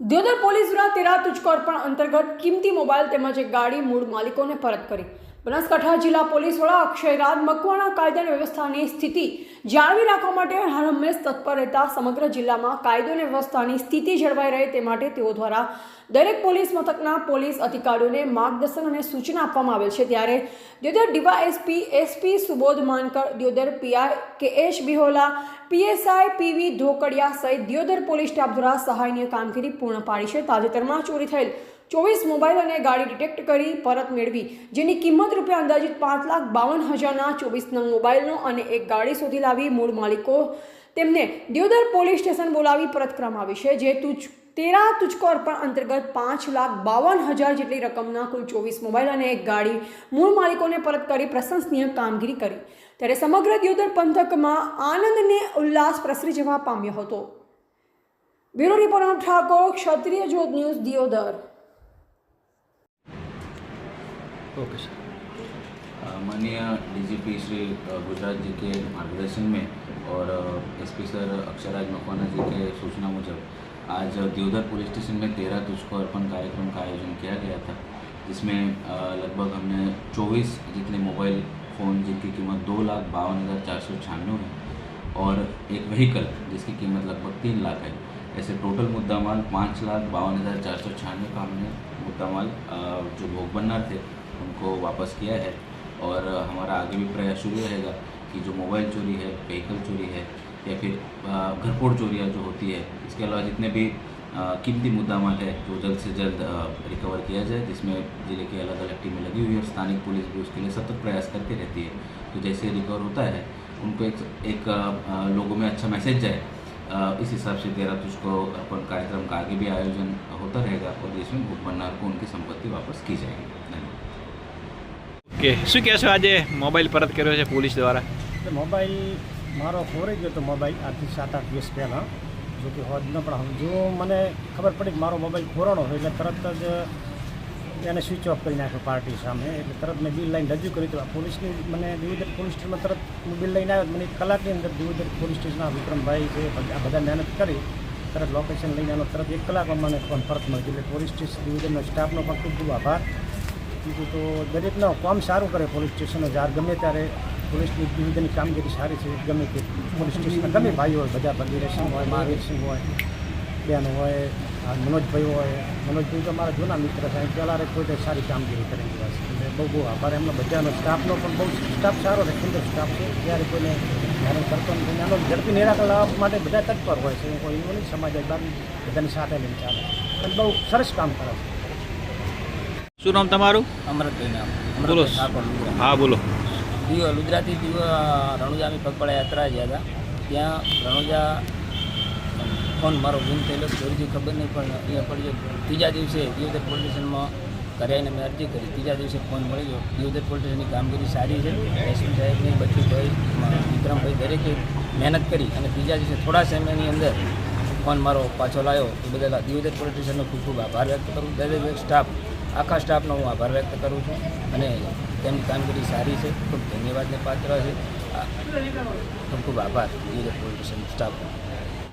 Deodar police દ્વારા તેરા તુજકો અર્પણ અંતર્ગત કિંમતી મોબાઈલ તેમજ એક ગાડી મૂળ માલિકોને પરત કરી। બનાસકાંઠા જિલ્લા પોલીસ વડા અક્ષયરાજ મકવાણા કાયદા અને વ્યવસ્થાની સ્થિતિ જાળવી રાખવા માટે હરહંમેશ તત્પર રહેતા સમગ્ર જિલ્લામાં કાયદો અને વ્યવસ્થાની સ્થિતિ જળવાઈ રહે તે માટે તેઓ દ્વારા દરેક પોલીસ મથકના પોલીસ અધિકારીઓને માર્ગદર્શન અને સૂચના આપવામાં આવેલ છે। ત્યારે Deodar DYSP SP Subodh Mankar, Deodar PI K H. Bihola, PSI PV Dhokadiya સહિત દિયોદર પોલીસ સ્ટાફ દ્વારા સહાયની કામગીરી પૂર્ણ પાડી છે। તાજેતરમાં ચોરી થયેલ 24 મોબાઈલ અને ગાડી ડિટેક્ટ કરી પરત મેળવી, જેની કિંમત રૂપિયા અંદાજિત 5,52,000ના 24 નંગ મોબાઈલનો અને એક ગાડી શોધી લાવી મૂળ માલિકો તેમને દિયોદર પોલીસ સ્ટેશન બોલાવી પરત કરવામાં આવી છે। જે તેરા તુજકો અર્પણ અંતર્ગત 5,52,000 જેટલી રકમના કુલ 24 મોબાઈલ અને એક ગાડી મૂળ માલિકોને પરત કરી પ્રશંસનીય કામગીરી કરી। ત્યારે સમગ્ર દિયોદર પંથકમાં આનંદને ઉલ્લાસ પ્રસરી જવા પામ્યો હતો। Bureau reporter Thakor, Kshatriya Jyot news, Deodar. Okay sir. माननीय डीजीपी श्री गुजरात जी के मार्गदर्शन में और एसपी सर अक्षयराज मकवाना जी के सूचना मुजब आज दियोदर पुलिस स्टेशन में तेरा तुझको अर्पण कार्यक्रम का आयोजन किया गया था, जिसमें लगभग हमने 24 जितने मोबाइल फ़ोन जिनकी कीमत 2,52,496 है और एक व्हीकल जिसकी कीमत लगभग 3 लाख है, ऐसे टोटल मुद्दा माल 5,52,496 का हमने मुद्दा माल जो भोग बनना थे उनको वापस किया है। और हमारा आगे भी प्रयास शुरू रहेगा कि जो मोबाइल चोरी है, व्हीकल चोरी है या फिर घरफोड़ चोरियाँ जो होती है, इसके अलावा जितने भी कीमती मुद्दा माल है जो जल्द से जल्द रिकवर किया जाए, जिसमें ज़िले की अलग अलग टीमें लगी हुई है और स्थानिक पुलिस भी उसके लिए सतत प्रयास करती रहती है। तो जैसे रिकवर होता है उनको एक लोगों में अच्छा मैसेज जाए, इस हिसाब से तेरा तुझको अपन कार्यक्रम का आगे भी आयोजन होता रहेगा और जिसमें भोग बननार को उनकी संपत्ति वापस की जाएगी। धन्यवाद। ओके, शू कहो आज मोबाइल परत कर्यो छे पुलिस द्वारा? मोबाइल मारो खोरी गयो तो मोबाइल आज 7-8 दिवस पहला जो कि होज न पण जो मैंने खबर पड़ी कि मारो मोबाइल खोराणो है એટલે તરત જ એને સ્વિચ ઓફ કરી નાખ્યો પાર્ટી સામે। એટલે તરત મેં બિલ લાઈન રજૂ કરી તો પોલીસની મને દિયોદર પોલીસ સ્ટેશનમાં તરત હું બિલ લઈને આવ્યો। મને કલાકની અંદર દિયોદર પોલીસ સ્ટેશનના વિક્રમભાઈ છે આ બધા મહેનત કરી તરત લોકેશન લઈને આનો તરત 1 કલાકમાં મને ફોન પરત મળી ગયો। એટલે પોલીસ સ્ટેશન દિયોદરના સ્ટાફનો પણ ખૂબ ખૂબ આભાર। બીજું તો દરેકનો કામ સારું કરે પોલીસ સ્ટેશનો જ્યારે ગમે ત્યારે પોલીસની દિયોદરની કામગીરી સારી છે। ગમે તે પોલીસ સ્ટેશનમાં ગમે ભાઈ હોય બધા ભગીરસિંહ હોય, મહાવીરસિંહ હોય, બેન હોય, मनोजभाई हो, मनोजभाई तो मारा जूना मित्र है, पहला कोई सारी कामगीरी करेंगे એટલે બહુ બહુ આભાર એમનો બધાનો સ્ટાફનો પણ બહુ સ્ટાફ સારો છે, સુંદર સ્ટાફ છે। જ્યારે કોઈને હેરાન કરતો નથી, આનો ઝડપી નિરાકરણ લાવવા માટે બધા તત્પર હોય છે। કોઈ એવું નહીં, સમાજ બધાની સાથે લઈને ચાલે અને બહુ સરસ કામ કરે છે। શું નામ તમારું? અમૃતભાઈ નામ। બોલો। હા બોલો। લુજરાથી રણુજા અમે પગપાળા યાત્રા ગયા હતા, ત્યાં રણુજા ફોન મારો ગુમ થયેલો, ચોરીથી ખબર નહીં પણ અહીંયા પડ્યો। ત્રીજા દિવસે દિયોદર પોલીસ સ્ટેશનમાં ઘરે આવીને મેં અરજી કરી, ત્રીજા દિવસે ફોન મળી ગયો। દિયોદર પોલીસ સ્ટેશનની કામગીરી સારી છે, એસપી સાહેબની, બચ્ચુભાઈ, વિક્રમભાઈ દરેકે મહેનત કરી અને ત્રીજા દિવસે થોડા સમયની અંદર ફોન મારો પાછો લાવ્યો। એ બદલ દિયોદર પોલીસ સ્ટેશનનો ખૂબ ખૂબ આભાર વ્યક્ત કરું। દરેક સ્ટાફ, આખા સ્ટાફનો હું આભાર વ્યક્ત કરું છું અને તેમની કામગીરી સારી છે, ખૂબ ધન્યવાદને પાત્ર છે। ખૂબ ખૂબ આભાર દિયોદર પોલીસ સ્ટેશન સ્ટાફનો।